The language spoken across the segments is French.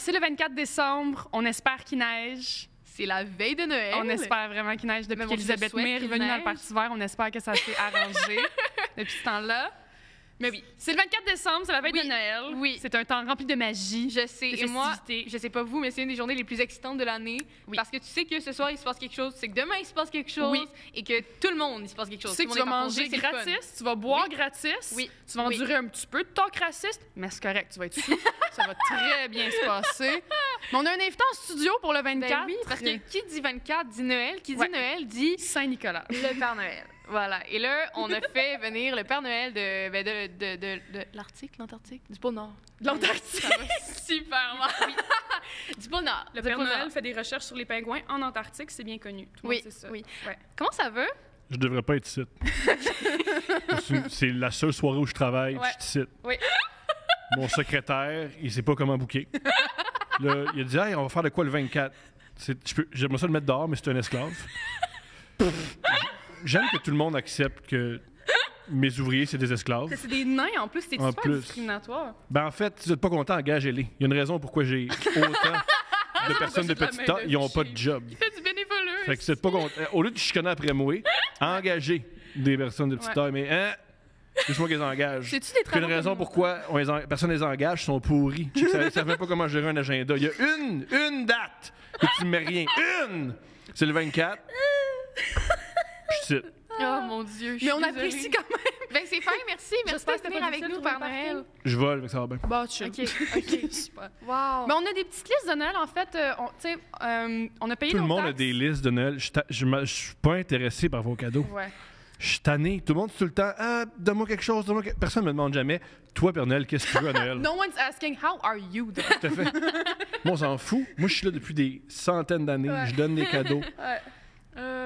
c'est le 24 décembre. On espère qu'il neige. C'est la veille de Noël. On espère vraiment qu'il neige. Depuis qu'Elisabeth May est revenue dans le Parti vert, on espère que ça s'est arrangé depuis ce temps-là. Mais oui, c'est le 24 décembre, c'est la veille de Noël. Oui. C'est un temps rempli de magie. Je sais. De Et moi, festivités. je sais pas vous, mais c'est une des journées les plus excitantes de l'année. Oui. Parce que tu sais que ce soir, il se passe quelque chose. C'est que demain, il se passe quelque chose. Oui. Et que tout le monde, il se passe quelque chose. Tu sais que Tout tu le vas monde est en congé, manger c'est le fun. gratis, tu vas boire gratis, Oui. tu vas endurer un petit peu de talk raciste, mais c'est correct, tu vas être sous. Ça va très bien se passer. Mais on a un invité en studio pour le 24. Ben oui, parce que qui dit 24 dit Noël. Qui dit Ouais. Noël dit Saint-Nicolas. le Père Noël. Voilà. Et là, on a fait venir le Père Noël de l'Arctique, l'Antarctique, du pôle Nord. De l'Antarctique. Ça va super mal. Oui. Du pôle Nord. Le Du Père pôle Noël Nord. fait des recherches sur les pingouins en Antarctique, c'est bien connu. Tout le Oui, monde sait ça. oui. Ouais. Comment ça va? Je devrais pas être ici. C'est la seule soirée où je travaille, Ouais. je suis ici. Oui. Mon secrétaire, il sait pas comment booker. Là, il a dit, hey, on va faire de quoi le 24? J'aimerais ça le mettre dehors, mais c'est un esclave. J'aime que tout le monde accepte que mes ouvriers, c'est des esclaves. C'est des nains en plus, c'est En super plus. discriminatoire. Ben en fait, si vous n'êtes pas content, engagez-les. Il y a une raison pourquoi j'ai autant de personnes de de la petit temps, ils n'ont pas de job. Il fait du bénévolat. Fait que c'est pas content. Au lieu de chicaner après moi, engagez des personnes de petite Ouais. taille, mais laisse-moi qu'ils engagent. C'est-tu des Puis travaux une raison comme- pourquoi personne les engage, sont pourris. Je sais que ça ne savait pas comment gérer un agenda. Il y a une date que tu ne mets rien. Une! C'est le 24. Je cite. Oh mon Dieu, je Mais suis on désolée. apprécie quand même. Ben c'est fin, merci. Merci J'espère de que t'as venir pas avec difficile nous, de Père trouver un Noël. Je vole, fait que ça va bien. Bah, chill. OK, OK. Super. Wow. Mais on a des petites listes de Noël, en fait. On a payé Tout le nos monde a taxes. des listes de Noël. Je suis pas intéressé par vos cadeaux. Ouais. Je suis tanné. Tout le monde dit tout le temps, donne-moi quelque chose, donne-moi quelque... Personne ne me demande jamais, toi, Père Noël, qu'est-ce que tu veux à Noël? No one's asking, how are you, though? Tout à fait. Moi, on s'en fout. Moi, je suis là depuis des centaines d'années. Ouais. Je donne des cadeaux. Ouais.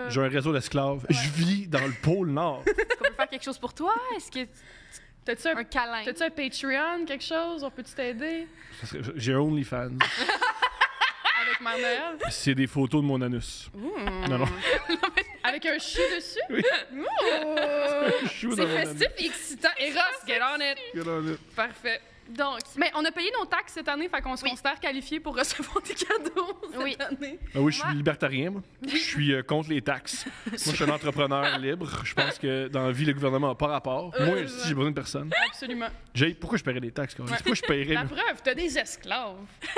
J'ai un réseau d'esclaves. Je vis dans le pôle Nord. Est-ce qu'on peut faire quelque chose pour toi? Est-ce que T'as-tu un câlin? T'as-tu un Patreon, quelque chose? On peut-tu t'aider? J'ai un OnlyFans. Avec Mère Noël? C'est des photos de mon anus. Non, non. Avec un chou dessus? Oui. Ouh! Je suis dans C'est mon festif et excitant. Eros, get on it! anus. Parfait. Donc, Mais on a payé nos taxes cette année, fait qu'on se Oui. considère qualifié pour recevoir des cadeaux cette Oui. année. Ah oui, je suis libertarien, moi. Je suis contre les taxes. Moi, je suis un entrepreneur libre. Je pense que dans la vie, le gouvernement n'a pas rapport. Moi, si j'ai besoin de personne. Absolument. Pourquoi je paierais des taxes? Pourquoi je paierais? La preuve, t'as des esclaves.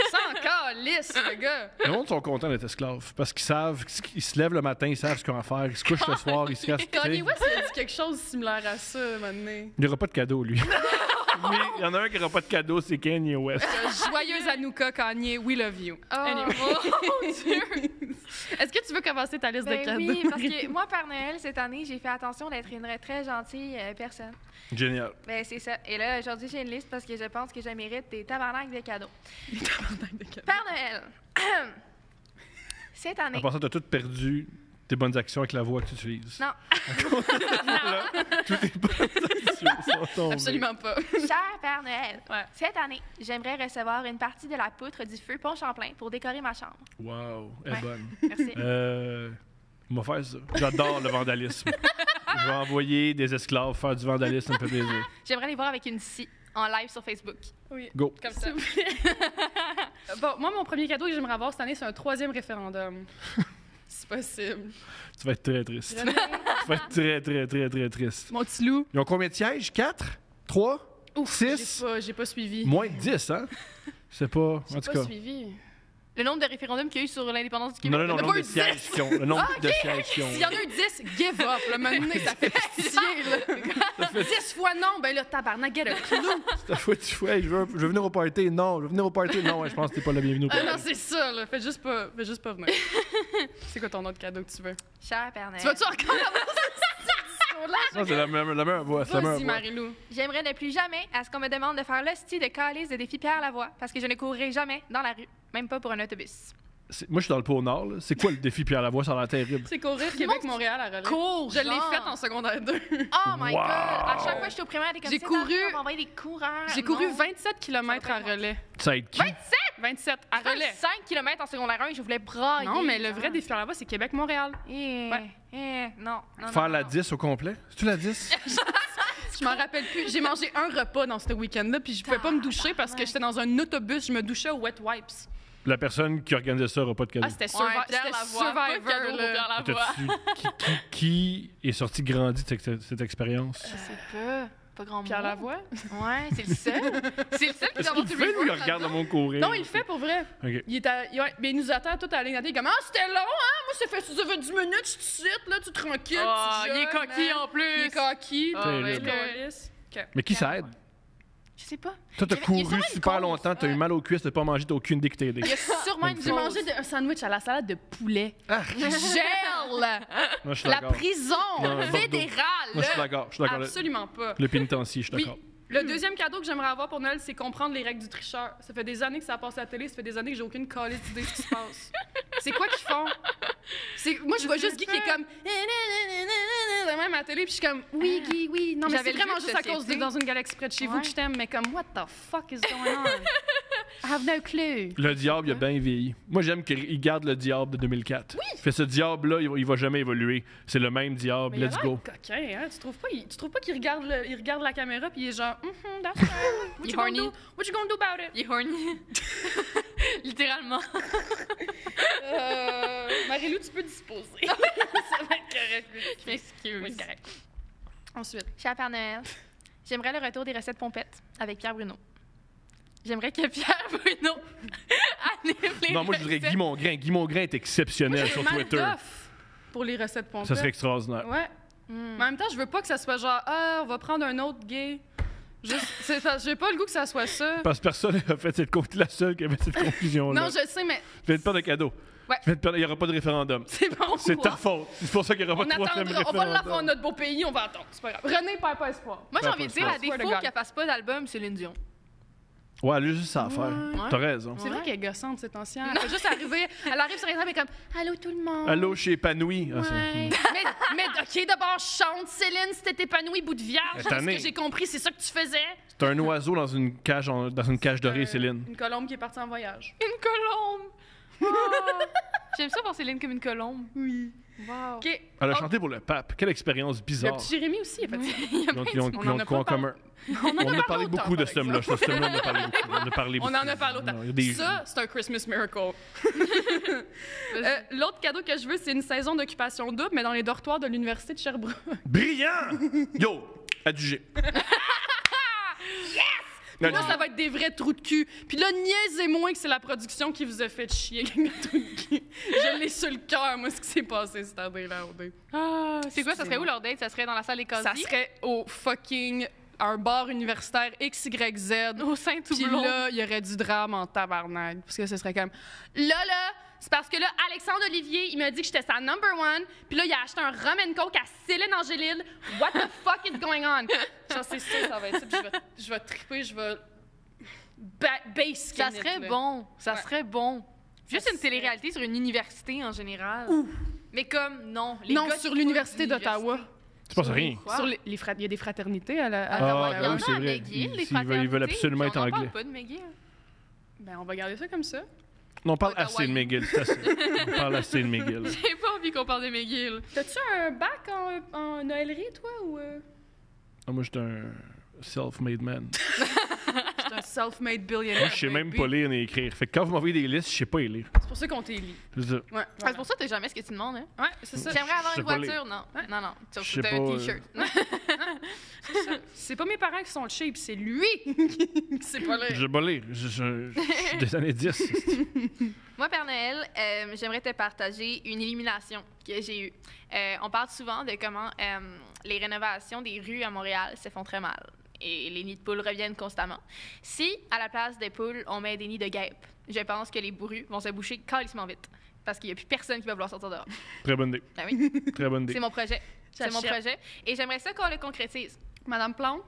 Sans encore lisse, le gars. Le monde sont contents d'être esclaves parce qu'ils savent, ils se lèvent le matin, ils savent ce qu'ils ont à faire, ils se couchent le soir, ils se cassent. Kanye West il a dit quelque chose de similaire à ça, maintenant. Il n'y aura pas de cadeau, lui. Mais il y en a un qui n'aura pas de cadeau, c'est Kanye West. Joyeuse Hanouka, Kanye, we love you. oh Anyway. mon Dieu! Est-ce que tu veux commencer ta liste de Ben cadeaux? oui, parce que moi, Père Noël, cette année, j'ai fait attention d'être une très gentille personne. Génial. Ben c'est ça. Et là, aujourd'hui, j'ai une liste parce que je pense que je mérite des tabarnaks de cadeaux. Père Noël! Cette année... En passant, tu as tout perdu tes bonnes actions avec la voix que tu utilises. Non. Là, toutes tes bonnes actions sont tombées. Absolument pas. Cher Père Noël, Ouais. cette année, j'aimerais recevoir une partie de la poutre du feu Pont-Champlain pour décorer ma chambre. Wow, elle est Ouais. bonne. Merci. On va faire ça. J'adore le vandalisme. Je vais envoyer des esclaves faire du vandalisme, ça me fait plaisir. J'aimerais les voir avec une scie en live sur Facebook. Oui. Go. Comme ça. Bon, moi, mon premier cadeau que j'aimerais avoir cette année, c'est un 3e référendum. C'est possible. Tu vas être très triste. Tu vas être très, très, très, très triste. Mon petit loup. Ils ont combien de sièges? 4? 3? Ouf, 6? j'ai pas suivi. Moins de 10, hein? Je sais pas. En J'ai tout pas cas. suivi. Le nombre de référendums qu'il y a eu sur l'indépendance du Québec. Non, non, non, Il y le en a nombre pas de eu sièges qu'ils ont. Le nombre de sièges qu'ils ont. S'il y en a eu 10, give up. Là, maintenant, ça fait pitié. Là. 10 fois non, ben là, tabarnak, get a clue. Ta fois, tu fais, hey, je veux venir au party. Non, je veux venir au party. Non, ouais, je pense que t'es pas le bienvenu au Ah party. non, c'est ça, là. Fais juste pas venir. C'est quoi ton autre cadeau que tu veux? Cher Père Noël. Tu vas-tu encore avoir ce discours-là? Non, c'est la meilleure voix. C'est la meilleure Vas-y, voix. Marie-Lou. J'aimerais ne plus jamais à ce qu'on me demande de faire l'hostie de calice de défi Pierre Lavoie parce que je ne courrai jamais dans la rue, même pas pour un autobus. Moi, je suis dans le pôle Nord. Là. C'est quoi le défi Pierre Lavoie? Ça a l'air terrible. C'est courir Québec-Montréal à relais. Cours, Je l'ai genre. faite en secondaire 2. Oh my Wow. God! À chaque fois que j'étais au primaire, des comme J'ai cette couru- année, on va envoyer des coureurs. J'ai couru Non. 27 km à relais. Ça aide qui? 27 à relais. 5 km en secondaire 1 et je voulais brailler. Non, mais le vrai genre. défi là-bas, c'est Québec-Montréal. Non, non. Faire non, la non. 10 au complet? C'est-tu la 10? Je m'en rappelle plus. J'ai mangé un repas dans ce week-end-là, puis je pouvais pas me doucher parce que j'étais dans un autobus, je me douchais aux wet wipes. La personne qui organisait ça n'aura pas de cadeau. Ah, c'était Pierre Survivor, cadeau pour là. Pierre Lavoie. Qui est sorti grandi de cette expérience? Je sais pas. Pas grand Pierre monde. Lavoie? Ouais, c'est le seul. C'est le seul qui Est-ce doit avoir qu'il tous les fait, lui, il jours regarde le là-dedans. monde courir? Non, il le fait pour vrai. OK. Mais il nous attend tout à la ligne d'arrivée. Il est comme, ah, c'était long, hein? Moi, ça fait 10 minutes, je te cite, là, tu tranquille. Ah, tu il est jeune, coquille hein. en plus. Il est coquille. Ah, Terrible. ben, Mais qui s'aide? Je sais pas. Toi, t'as Il y a couru sûrement une super cause. longtemps, t'as eu mal aux cuisses, t'as pas mangé, t'as aucune idée qui t'a aidé. Il y a sûrement une J'ai cause. mangé un sandwich à la salade de poulet. Ah! Gel! Moi, je suis La d'accord. prison Non, Bordeaux. fédérale! Moi, je suis d'accord. Je suis d'accord. Absolument pas. Le pénitencier, je suis Oui. d'accord. Le deuxième cadeau que j'aimerais avoir pour Noël, c'est comprendre les règles du tricheur. Ça fait des années que ça passe à la télé, ça fait des années que j'ai aucune calisse d'idée de ce qui se passe. C'est quoi qu'ils font? Moi, je vois juste Guy qui est comme... même à la télé, puis je suis comme, oui, Guy, oui. Non, mais J'avais c'est le vraiment jeu de juste à cause de société. dans une galaxie près de chez vous Ouais. que je t'aime, mais comme, what the fuck is going on? I have no clue. Le diable, il a bien vieilli. Moi, j'aime qu'il garde le diable de 2004. Fait ce diable-là, il va jamais évoluer. C'est le même diable. Mais Let's il a go. l'air coquin, hein? Tu trouves pas qu'il regarde, il regarde la caméra puis il est genre, that's right. What Il est you gonna horny. do? What you gonna do about it? Il est horny. Littéralement. Marie-Lou, tu peux disposer. Ça va être correct. Je m'excuse. Oui, c'est correct. Ensuite. Cher Père Noël, j'aimerais le retour des recettes pompettes avec Pierre Bruno. J'aimerais que Pierre Bruno anime les Non, moi, je dirais recettes. Guy Mongrain. Guy Mongrain est exceptionnel sur mal Twitter. d'offres pour les recettes pompettes. Ça serait extraordinaire. Ouais. Mm. Mais en même temps, je veux pas que ça soit genre, ah, on va prendre un autre gay. J'ai pas le goût que ça soit ça. Parce que personne n'a fait cette conclusion. La seule qui a fait cette conclusion-là. Non, je sais, mais Je vais te perdre de cadeau. Ouais. Il n'y aura pas de référendum. c'est bon. C'est ta faute. C'est pour ça qu'il n'y aura On pas de troisième attendra, on va l'avoir dans référendum. notre beau pays, on va attendre. C'est pas grave. René perd pas espoir. Moi, j'ai Ouais, envie de pas dire, ça. à Swear to défaut God. qu'elle fasse pas d'album, Céline Dion. Ouais, elle a juste ça à faire. Ouais. T'as raison. C'est vrai Ouais. qu'elle est gossante, cette ancienne. Elle fait juste arriver, elle arrive sur Instagram et comme allô tout le monde. Allô, je suis épanoui. Ah, c'est- Ouais. mais OK, d'abord, chante, Céline, si t'es épanouie, bout de vierge. Elle est Ce tannée. que j'ai compris, c'est ça que tu faisais. C'est un oiseau dans une cage, dorée, Céline. Une colombe qui est partie en voyage. Une colombe! Oh. J'aime ça voir Céline comme une colombe. Oui. Wow. OK. Elle a Oh, chanté pour le pape. Quelle expérience le bizarre. petit Jérémy aussi, il a fait ça. Ils ont On en a quoi en pas commun? On en On a parlé parlé beaucoup de ce thème-là. Ce thème-là, on a parlé beaucoup. On a parlé On beaucoup. en a parlé autant. Non, il y a des- Ça, c'est un Christmas miracle. L'autre cadeau que je veux, c'est une saison d'occupation double, mais dans les dortoirs de l'Université de Sherbrooke. Brillant! Yo, adjugé. Puis là, ça va être des vrais trous de cul. Puis là, niaisez-moi que c'est la production qui vous a fait chier avec des trous de cul. Je l'ai sur le cœur, moi, ce qui s'est passé cette année-là. Ah, c'est quoi, ça serait où leur date? Ça serait dans la salle des Ça casiers? serait au fucking un bar universitaire XYZ. Au Puis Saint-Toublon. là, il y aurait du drame en tabarnak. Parce que ce serait comme... Là, c'est parce que là, Alexandre Olivier, il m'a dit que j'étais sa number one. Puis là, il a acheté un rum and coke à Céline Angélil. What the fuck is going on? Genre, c'est ça va être ça. Puis je vais triper, je vais... base Ça serait bon. Ça Ouais. serait bon. Juste Ça une serait- télé-réalité sur une université en général. Mais comme, non. Les Non, gars sur qui l'Université font d'Ottawa. Tu penses à rien. Quoi? Sur il y a des fraternités à Ah, Ottawa. Il y en oui, a c'est à vrai. McGill, les Ils veulent fraternités, absolument puis être on en anglais. parle pas de McGill. Ben, on va garder ça comme ça. Non, on parle Ottawa. assez de McGill. C'est assez. On parle assez de McGill. J'ai pas envie qu'on parle de McGill. T'as-tu un bac en Noëlerie, toi, ou... Ah, moi, j'étais un self-made man. T'es un self-made billionaire. Moi, je sais même pas lire ni écrire. Fait que quand vous m'envoyez des listes, je sais pas les lire. C'est pour ça qu'on t'élit. Je veux dire, Ouais, Ah, c'est voilà. pour ça que t'as jamais ce que tu demandes, hein? Ouais, c'est ça. J'aimerais avoir je une sais pas voiture, non? Ouais. Non, non. Je Tu sais as un pas, t-shirt. C'est pas mes parents qui sont cheap, c'est lui qui sait pas je lire. sais pas lire. Je suis des années 10. Moi, Père Noël, j'aimerais te partager une illumination que j'ai eue. On parle souvent de comment les rénovations des rues à Montréal se font très mal et les nids de poules reviennent constamment. Si, à la place des poules, on met des nids de guêpes, je pense que les bourrues vont se boucher calissement vite parce qu'il n'y a plus personne qui va vouloir sortir dehors. Très bonne idée. Ben oui, Très bonne idée. c'est mon projet. C'est mon J'achète. projet. Et j'aimerais ça qu'on le concrétise. Madame Plante,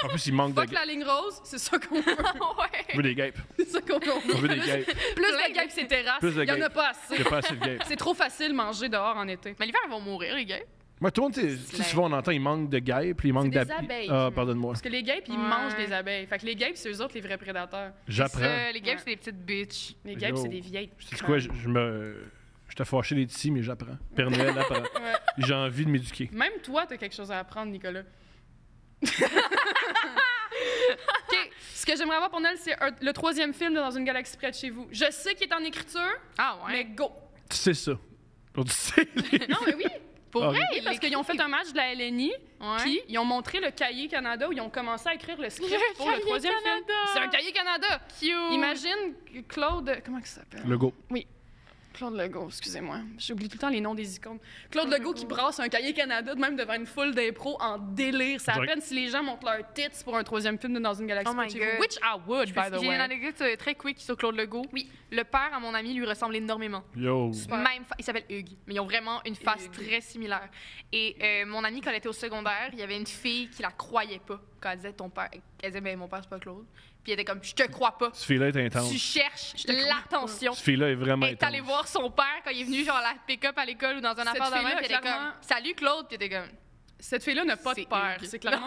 En plus, il manque de fuck la ligne rose, c'est ça qu'on veut. On Ouais. veut des guêpes. C'est ça qu'on veut. On veut des guêpes. Plus de guêpes, c'est terrasse. Plus de Il y en a guêpes. pas Il assez. n'y a pas assez de guêpes. C'est trop facile manger dehors en été. Mais l'hiver, ils vont mourir, les gars. Moi, tout le monde, tu sais, souvent on entend, il manque de guêpes, puis il manque des d'abeilles. abeilles. Ah, pardonne-moi. Parce que les guêpes, ils Ouais. mangent les abeilles. Fait que les guêpes, c'est eux autres les vrais prédateurs. J'apprends. Les guêpes, Ouais. c'est des petites bitches. Les guêpes, Yo. c'est des vieilles. C'est quoi, j'étais fâché d'être ici, mais j'apprends. Père Noël apprend. Ouais. J'ai envie de m'éduquer. Même toi, t'as quelque chose à apprendre, Nicolas. OK, ce que j'aimerais avoir pour Noël, c'est le 3e film de Dans une galaxie près de chez vous. Je sais qu'il est en écriture, Ah ouais? mais go! Tu sais ça. Donc, tu sais. Non, mais oui! Pour Ah, vrai, Oui, parce qu'ils ont fait un match de la LNI, Ouais. puis ils ont montré le cahier Canada où ils ont commencé à écrire le script Le pour le cahier 3e film. Canada! C'est un cahier Canada! Cute! Imagine Claude... Comment il s'appelle? Le go. Claude Legault, excusez-moi. J'oublie tout le temps les noms des icônes. Claude Legault qui brasse un cahier Canada, de même devant une foule d'impro en délire. C'est à Direct. peine si les gens montent leurs tits pour un 3e film de Dans une galaxie Oh my près de chez vous. God. Which I would, by the J'ai une way. anecdote très quick sur Claude Legault. Oui. Le père à mon ami lui ressemble énormément. Yo. Super. Même il s'appelle Hugues, mais ils ont vraiment une face Hugues. très similaire. Et mon ami, quand elle était au secondaire, il y avait une fille qui la croyait pas quand elle disait ton père. Elle disait, ben mon père, c'est pas Claude. Puis elle était comme, je te crois pas. Ce fille-là est intense. Tu cherches te crois l'attention. Ce fille-là est vraiment Elle est allée intense. voir son père quand il est venu, genre, à la pick-up à l'école ou dans un Cette affaire de fille-là, même. Puis elle était clairement- comme, salut Claude. Puis elle était comme, Cette fille-là n'a pas de C'est père. Hugues. C'est clairement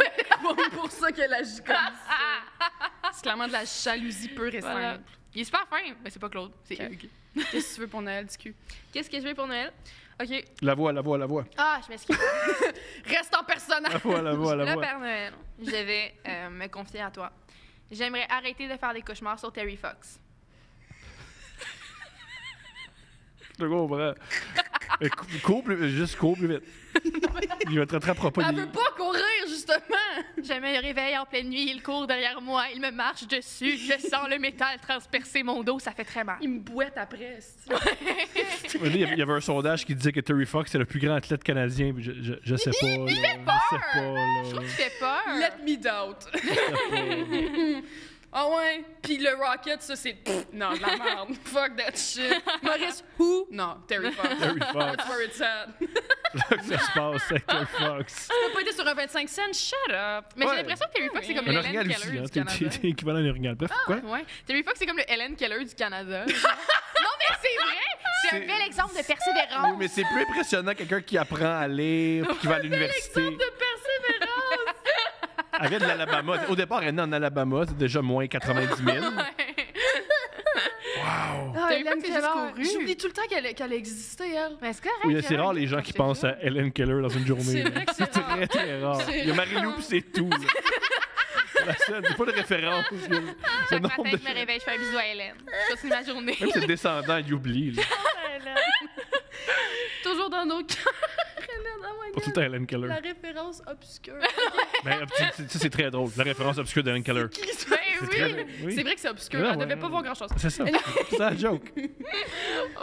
pour ça qu'elle agit comme ça. C'est clairement de la jalousie pure et voilà. simple. Il est super fin, mais c'est pas Claude, c'est Ok. Hugues. Qu'est-ce que tu veux pour Noël, du cul? Qu'est-ce que je veux pour Noël? OK. La voix, la voix, la voix. Ah, je m'excuse. Reste en personnage! La voix, la voix, la Le voix. Père Noël, je vais me confier à toi. J'aimerais arrêter de faire des cauchemars sur Terry Fox. Je comprends. Mais juste cours plus vite. Il va te rattraper à propos. Elle veut pas courir, justement! Je me réveille en pleine nuit, il court derrière moi, il me marche dessus, je sens le métal transpercer mon dos, ça fait très mal. Il me boite après. Il y avait un sondage qui disait que Terry Fox est le plus grand athlète canadien. Puis je sais pas. Il fait peur! Je sais pas, là. Tu fais peur? Let me doubt. Je sais pas. Ah ouais? Puis le Rocket, ça, c'est... Non, de la merde. Fuck that shit. Maurice, who? Non, Terry Fox. Terry Fox. That's where it's at. Là que ça se passe avec Terry Fox. T'as pas été sur un 25 cents? Shut up. Mais Ouais. j'ai l'impression que Terry Fox, c'est comme Un le orignal Helen aussi, Keller hein. du T'es Canada. équivalent à un orignal. Bref, quoi? Ouais. Terry Fox, c'est comme le Helen Keller du Canada. Non, mais c'est vrai! C'est un C'est- bel exemple de Oui, persévérance. mais c'est plus impressionnant quelqu'un qui apprend à lire puis qui va à l'université. Exemple de persévérance. Elle vient de l'Alabama. Au départ, elle est née en Alabama. C'est déjà moins 90 000. Wow! Ah, Terry Hélène Fox, c'est juste Keller. couru. J'oublie tout le temps qu'elle existait, elle. Mais c'est correct. Oui, c'est rare les gens qui pensent à Helen Keller dans une journée. C'est là. vrai que c'est rare. très, très rare. C'est Il y a Marie-Lou puis c'est tout. là. C'est la seule. C'est pas de référence. Le Chaque nombre matin, de... je me réveille, je fais un bisou à Hélène. Je continue ma journée. Même ses descendants, ils oublient. là. Toujours dans nos cœurs. Hélène, oh my Pas God. tout le temps Helen Keller. La référence obscure. Ben, ça, c'est très drôle. La référence obscure d'Helen Keller. Qui se Ben fait- oui. Très- oui. C'est vrai que c'est obscur. Ouais, Elle devait ouais, pas ouais. voir grand-chose. C'est ça. C'est la joke. Oh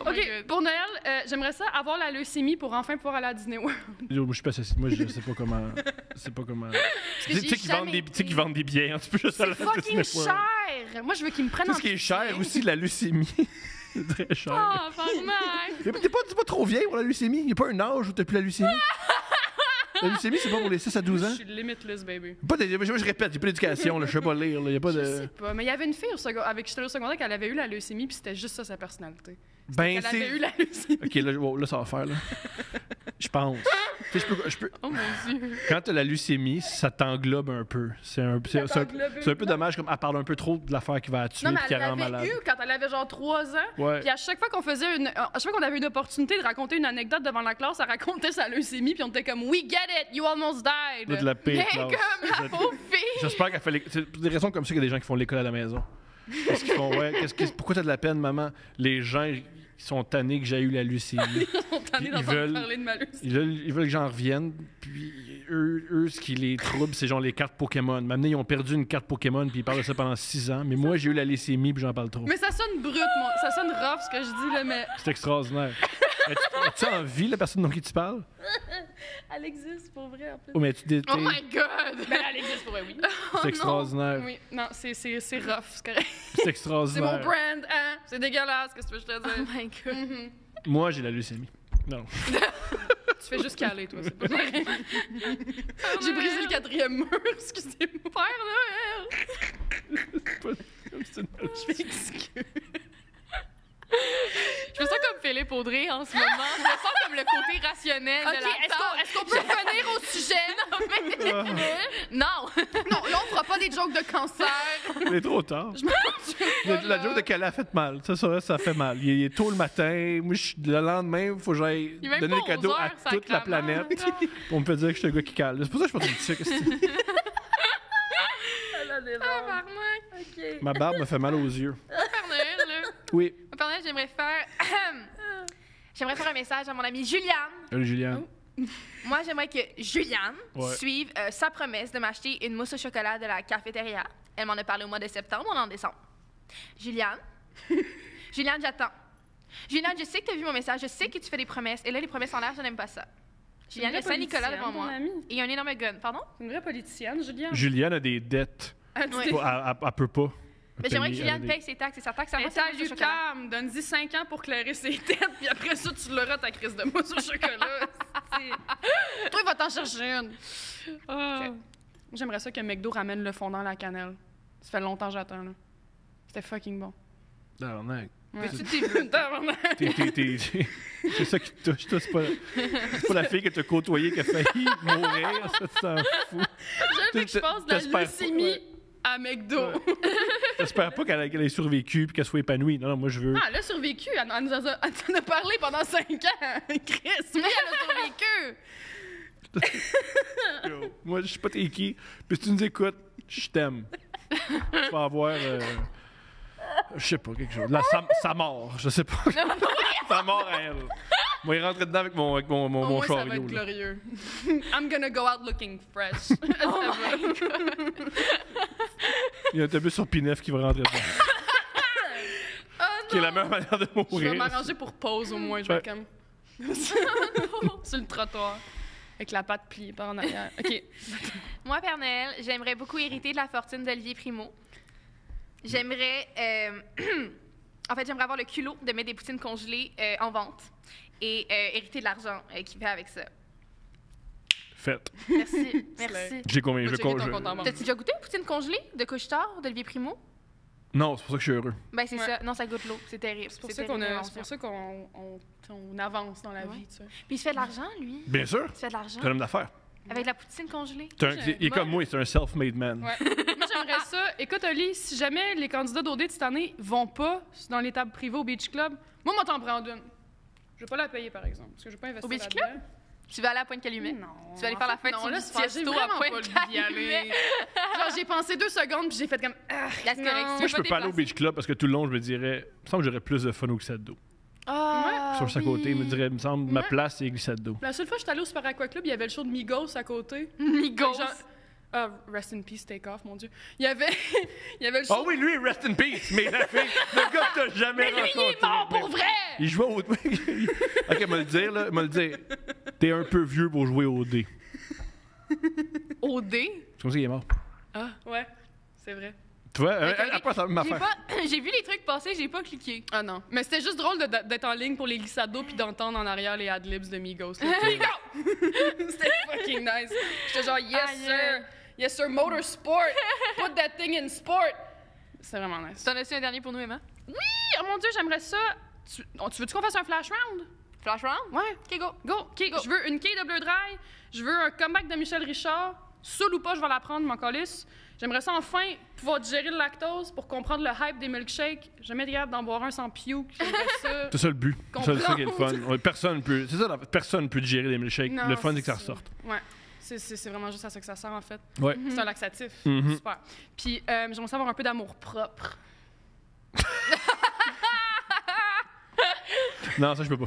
my OK, God. pour Noël, j'aimerais ça avoir la leucémie pour enfin pouvoir aller à Disney World. Yo, moi, je suis pas associé. Moi, je sais pas comment. C'est pas comment. Tu sais j'ai qu'ils vendent, jamais tu sais qu'ils vendent des billets. Tu peux juste aller C'est à fucking Disney World. cher! Moi, je veux qu'ils me prennent Tout en ce qui est cher pitié. aussi, la leucémie. C'est très cher. Ah, franchement. Mais t'es pas trop vieille pour la leucémie. Il y a pas un âge où t'as plus la leucémie. La leucémie, c'est pas pour les 6 à 12 Je ans. suis limitless, baby. Pas de, je répète, il n'y a pas d'éducation, là, je sais pas lire. Il y a pas Je sais de. pas, mais il y avait une fille avec qui j'étais au secondaire qui avait eu la leucémie, puis c'était juste ça sa personnalité. Ben, Elle avait eu la leucémie. Ok, là, wow, là, ça va faire, là. Je pense. Tu sais, je peux... Oh mon Dieu. Quand t'as la leucémie, ça t'englobe un peu. C'est un peu dommage, comme elle parle un peu trop de l'affaire qui va la tuer Non, mais et qui elle la rend l'avait malade. eu quand elle avait genre 3 ans. Ouais. Puis à chaque fois qu'on avait une opportunité de raconter une anecdote devant la classe, elle racontait sa leucémie, puis on était comme We get it, you almost died. Là, de la pire Mais classe. comme la pauvre fille. J'espère qu'elle fait c'est pour des raisons comme ça qu'il y a des gens qui font l'école à la maison. Parce qu'ils font, ouais, pourquoi t'as de la peine, maman? Les gens, ils sont tannés que j'ai eu la leucémie. On est tanné Ils d'entendre veulent- parler de ma leucémie. Ils veulent que j'en revienne. Puis eux, ce qui les trouble, c'est genre les cartes Pokémon. Maintenant, ils ont perdu une carte Pokémon, puis ils parlent de ça pendant 6 ans. Mais moi, j'ai eu la leucémie, puis j'en parle trop. Mais ça sonne brut, moi. Ça sonne rough, ce que je dis, là, mais C'est extraordinaire. As-tu envie, la personne dont qui tu parles? elle existe pour vrai, en plus. Oh, mais tu Oh my God. Ben, elle existe pour vrai, oui. c'est extraordinaire. Oui, non, c'est rough, c'est correct. C'est C'est extraordinaire. mon brand, hein? C'est dégueulasse, qu'est-ce que je te Oh dis? my God. Mhm. Moi, j'ai la leucémie. Non. Tu fais juste caler, toi, c'est pas vrai. J'ai brisé le 4e mur, excusez-moi. Père Noël! Je m'excuse. Je me sens comme Philippe Audrey en ce moment. Je me sens comme le côté rationnel OK, de la table. est-ce qu'on peut revenir au sujet? Non. Non, là, on fera pas des jokes de cancer. Il est trop tard. La joke de Calais a fait mal. Ça fait mal. Il est tôt le matin. Moi, le lendemain, il faut que j'aille Il est même donner pas des cadeaux 11 à heures, toute la sacrément. planète. On me fait dire que je suis un gars qui cale. C'est pour ça que je suis pas trop petit. les Tabarnak. OK. Ma barbe me fait mal aux yeux. Père Noël, là. Oui. Mon Père Noël, j'aimerais faire... j'aimerais faire un message à mon amie Juliane. Salut, Juliane. Moi, j'aimerais que Juliane Ouais. suive sa promesse de m'acheter une mousse au chocolat de la cafétéria. Elle m'en a parlé au mois de septembre, on est en décembre. Juliane, Juliane, j'attends. Juliane, je sais que tu as vu mon message, je sais que tu fais des promesses. Et là, les promesses en l'air, je n'aime pas ça. Juliane, il y a Saint-Nicolas devant moi. Amie. Et il y a un énorme gun. Pardon? C'est une vraie politicienne, Juliane. Juliane a des dettes. Ouais. Elle peut pas. Mais j'aimerais que payer, Juliane elle a paye ses taxes et sa taxe à Hey, moi, c'est la t'as mousse au chocolat. Lucam, donne-y 5 ans pour clairer ses têtes, puis après ça, tu l'auras ta crise de mousse au chocolat. Toi, il va t'en chercher une. Ok. J'aimerais ça que McDo ramène le fondant à la cannelle. Ça fait longtemps que j'attends, là. C'était fucking bon. Tabarnak. Ouais. Veux-tu tes Tabarnak. C'est ça qui te touche, toi. C'est pas la fille que t'as côtoyée qui a failli mourir. Ça, tu t'en fous. J'avais que je pense de la T'espères pas, leucémie ouais. à McDo. Ouais. J'espère pas qu'elle ait survécu et qu'elle soit épanouie. Non, non, moi, je veux. Ah, elle a survécu. Elle nous en a parlé pendant 5 ans. Chris, oui, elle a survécu. Yo, moi, je sais pas t'es qui. Puis si tu nous écoutes, je t'aime. Tu vas avoir. Je sais pas, quelque chose. Sa mort, je sais pas. Sa mort à elle. Moi, il rentrait dedans avec mon Au moins, ça va chariot. être là. glorieux. I'm gonna go out looking fresh. Oh my God. Il y a un autobus sur Pinef qui va rentrer dedans. Oh Qui est la meilleure manière de Je vais mourir. m'arranger pour pause au moins. Je vais Ouais. comme. Sur le trottoir. Avec la patte pliée par en arrière. OK. Moi, Père Noël, j'aimerais beaucoup hériter de la fortune d'Olivier Primo. J'aimerais... en fait, j'aimerais avoir le culot de mettre des poutines congelées en vente et hériter de l'argent qui fait avec ça. Fait. Merci, merci. J'ai combien? Va Je checker ton compte en banque. T'as-tu déjà goûté une poutine congelée de Couche-Tard d'Olivier Primo? Non, c'est pour ça que je suis heureux. Ben, c'est Ouais. ça. Non, ça goûte l'eau. C'est terrible. C'est pour, C'est ça qu'on terrible, a- c'est l'invention. pour ça qu'on avance dans la Ouais. vie, tu sais. Puis il se fait de l'argent, lui. Bien sûr. Il se fait de l'argent. C'est un homme d'affaires. Avec la poutine congelée. Il est comme moi, c'est un self-made man. Ouais. Moi, j'aimerais ça. Écoute, Oli, si jamais les candidats d'OD de cette année vont pas dans les tables privées au Beach Club, moi, t'en prends une. Je vais pas la payer, par exemple, parce que je vais pas investir Au Beach là-dedans. Tu vas aller à Pointe-Calumet? Non. Tu vas aller faire la fête non, sur là, du c'est parce que j'ai tiesto à vraiment pas le goût d'y Pointe-Calumet. aller. Genre, j'ai pensé 2 secondes, puis j'ai fait comme... Ah, Là, c'est correct. non. Moi, je peux pas aller au Beach Club parce que tout le long, je me dirais, il me semble que j'aurais plus de fun au glissade d'eau. Ah, Sur sa côté, il me dirait, il me semble, ma Ouais. place, c'est glissade d'eau. La seule fois que j'étais allée au Super Aqua Club, il y avait le show de Migos à côté. Migos. Genre- Ah, rest in peace, take off, mon Dieu. Il y avait, il y avait le show... Ah oui, lui, rest in peace, mais la fille, le gars que t'as jamais Mais lui, il est rencontré. mort pour Mais- vrai! Il jouait au... OK, me le dire, là, me le dire. T'es un peu vieux pour jouer au dé. Au dé. C'est comme ça qu'il est mort. Ah, ouais, c'est vrai. Tu vois, D'accord, après, ça va J'ai m'affaire. j'ai vu les trucs passer, j'ai pas cliqué. Ah non. Mais c'était juste drôle d'être en ligne pour les glissades d'eau puis d'entendre en arrière les adlibs de Migos. là. C'était fucking nice. J'étais genre, yes, Aïe. sir. Yes, sir, motorsport. Put that thing in sport. C'était vraiment nice. T'en as-tu un dernier pour nous, Emma? Oui, oh mon Dieu, j'aimerais ça. Tu veux-tu qu'on fasse un flash round? Flash round? Ouais. OK, go. Go. OK, je veux une KW Dry. Je veux un comeback de Michel Richard. Seul ou pas, je vais la prendre, m'en calisse. J'aimerais ça enfin pouvoir digérer le lactose pour comprendre le hype des milkshakes. Jamais être capable d'en boire un sans puke. J'aimerais ça. C'est ça le but. C'est ça qui est le fun. Comprendre. Ouais, personne peut. C'est ça, personne peut digérer des milkshakes. Non, Le fun, c'est que ça ressorte. Ouais. C'est vraiment juste à ça que ça sert, en fait. Ouais. C'est un laxatif. Mhm. Super. Puis, j'aimerais savoir un peu d'amour propre. Non, ça, je peux pas.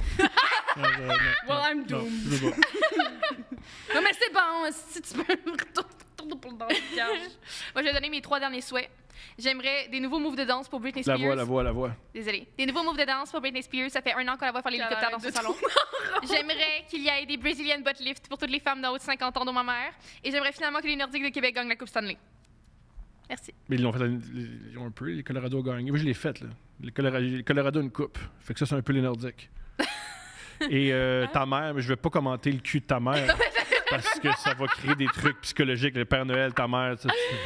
Non, non, non, Well, I'm non, doomed. je peux pas. Non, mais c'est bon. Si tu peux retourner dans le cage. Moi, je vais donner mes 3 derniers souhaits. J'aimerais des nouveaux moves de danse pour Britney La Spears. voix, la voix. Désolée. Des nouveaux moves de danse pour Britney Spears. Ça fait 1 an qu'on la voit faire l'hélicoptère dans son Qu'elle salon. J'aimerais qu'il y ait des Brazilian butt lifts pour toutes les femmes d'en haut de 50 ans, dont ma mère. Et j'aimerais finalement que les Nordiques de Québec gagnent la Coupe Stanley. Merci. Mais ils l'ont fait, ils ont un peu, les Colorado ont gagné. Moi, je l'ai fait, là. Les Colorado ont une coupe. Fait que ça, c'est un peu les Nordiques. Et ta mère, mais je vais pas commenter le cul de ta mère parce que ça va créer des trucs psychologiques. Le Père Noël, ta mère,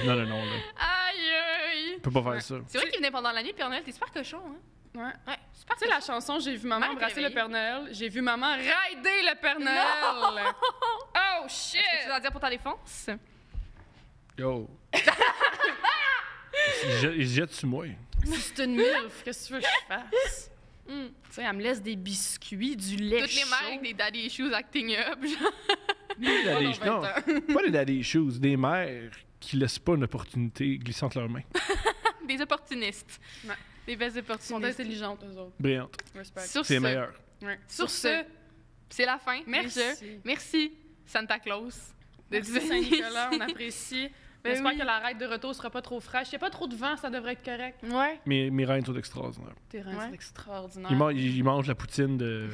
non, là. Aïe, aïe. On peut pas faire ça. C'est vrai qu'il venait pendant l'année, Père Noël. T'es super cochon, hein? Ouais. Ouais, super Tu sais, la chanson J'ai vu maman Mal embrasser réveillée. le Père Noël, j'ai vu maman rider le Père Noël. Oh shit! Qu'est-ce que tu veux en dire pour ta défense? Yo. Il se jette sur moi. Si c'est une milf, qu'est-ce que tu veux que je fasse? Tu sais, elle me laisse des biscuits, du lait Toutes les chaud. mères avec des daddy issues acting up. Genre. Daddy, dans 20 non, ans. pas les daddy issues, des mères qui laissent pas une opportunité glisser entre leurs mains. Des opportunistes. Ouais. Des belles Ils sont opportunistes. intelligentes, eux autres. Brillante. Respect. Sur C'est ce, meilleur. Ouais. sur ce, c'est la fin. Merci. déjà. Merci, Santa Claus. Merci venir Saint-Nicolas, on ici. apprécie. Ben J'espère oui. que la raide de retour sera pas trop fraîche. S'il n'y a pas trop de vent, ça devrait être correct. Ouais. Mes reines sont extraordinaires. Tes reins Ouais. sont extraordinaires. Ils mangent la poutine de.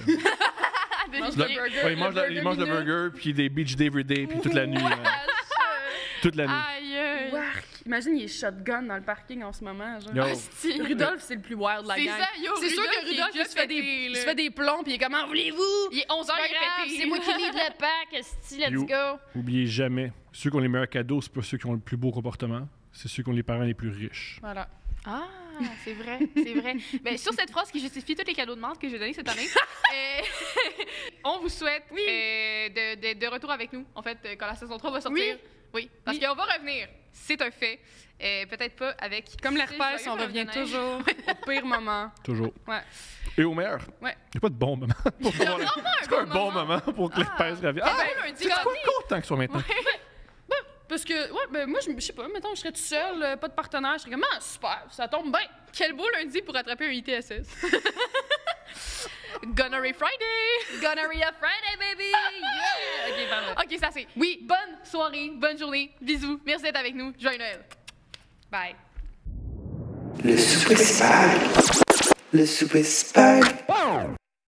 Mange Le- le burger. Ouais, ils mangent le burger, puis des beach day every day, puis toute la nuit. Toute la nuit. Aïe, aïe. Wark. Imagine, il est shotgun dans le parking en ce moment. Genre. Yo. Asti. Rudolph, c'est le plus wild de la C'est gang. ça, yo, C'est sûr que il est Rudolph, il déjà se fait pété, il là. se fait des plombs, puis il est comme, en voulez-vous? Il est 11h, Pas il est grave, pété. c'est moi qui lead le pack, esti, let's You. go. Oubliez jamais, ceux qui ont les meilleurs cadeaux, c'est pas ceux qui ont le plus beau comportement, c'est ceux qui ont les parents les plus riches. Voilà. Ah, c'est vrai, c'est vrai. Ben, sur cette phrase qui justifie tous les cadeaux de marde que j'ai donnés cette année, on vous souhaite de retour avec nous, en fait, quand la saison 3 va sortir. Oui, parce Oui. qu'on va revenir, c'est un fait. Peut-être pas avec... Comme ces l'herpès, on joyeux revient revenants. toujours au pire moment. Toujours. Ouais. Et au meilleur. Ouais. Il n'y a pas de bon moment. pour pouvoir- C'est quoi un bon moment pour que l'espèce revienne? Ah, Ben, lundi, c'est quoi mardi. content qu'ils soient maintenant? Parce que, ouais, ben moi, je sais pas, mettons, je serais toute seule, pas de partenaire, je serais comme, ah, super, ça tombe bien. Quel beau lundi pour attraper un ITSS. Gonorrhea Friday! Gonorrhea Friday, baby! Yeah! Ok, pardon. OK, ça c'est. Oui, bonne soirée, bonne journée, bisous, merci d'être avec nous. Joyeux Noël. Bye. Le souper spag. Le souper spag.